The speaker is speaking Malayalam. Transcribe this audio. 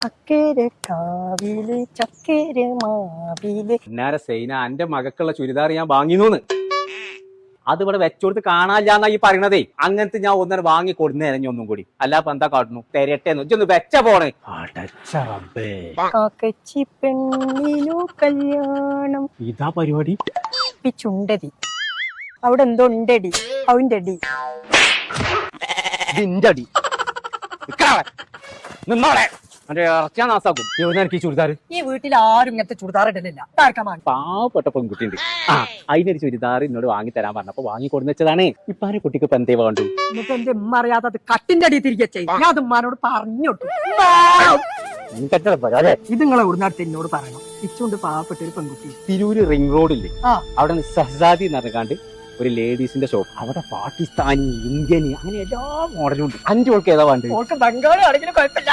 അക്കേരെ കാവില് ചക്കേരെ മാവില്. പിന്നാരെ സൈന എന്റെ മകക്കുള്ള ചുരിദാർ ഞാൻ വാങ്ങിനൂന്ന് അത് ഇവിടെ വെച്ചോടുത്ത് കാണാനില്ലാന്നാ ഈ പറയണതേ. അങ്ങനത്തെ ഞാൻ ഒന്നര വാങ്ങി കൊടുന്നേരം ഒന്നും കൂടി അല്ലാപ്പൊ എന്താ കാട്ടുന്നു തെരട്ടെന്ന് ഇജ്ജൊന്ന് വെച്ച പോണ്. കാക്കച്ചി പെണ്ണിനു കല്യാണം. ഇതാ പരിപാടി. ചുണ്ടടി അവിടെ എന്തോ ഉണ്ടടി അവന്റെ അടി അടി നിന്നോളെ ഇറച്ചാ നാസാക്കും. എനിക്ക് ചുരിദാർ ഈ വീട്ടിൽ ആരും ഇങ്ങനത്തെ ചുരിദാർ ഇടലില്ല. പാവപ്പെട്ട പെൺകുട്ടിയുണ്ട്. അതിനൊരു ചുരിദാർ എന്നോട് വാങ്ങി തരാൻ പറഞ്ഞപ്പോ വാങ്ങി കൊടുന്നതാണ്. ഇപ്പാരെ കുട്ടിക്ക് ഇപ്പൊ എന്തേ വേണ്ടു? എന്നിട്ട് എന്റെ ഉമ്മ അറിയാത്തത് കട്ടിന്റെ അടി തിരികെ ചെയ്യും. ഞാൻ അത് ഉമ്മാനോട് പറഞ്ഞോട്ടു. ഇത് നിങ്ങളെ ഉടനാട്ട് എന്നോട് പറയണം. ഇച്ചുകൊണ്ട് പാവപ്പെട്ട ഒരു പെൺകുട്ടി തിരൂര് റിംഗ് റോഡില്ലേ അവിടെ സഹസാദി നടക്കാണ്ട് ഒരു ലേഡീസിന്റെ ഷോപ്പ്. അവിടെ പാകിസ്ഥാനി ഇന്ത്യന് അങ്ങനെ എല്ലാ മോഡലും ഉണ്ട്. 5 ഓൾക്ക് ഏതാ വേണ്ടത്? ബംഗാളി ആണെങ്കിലും കുഴപ്പമില്ല.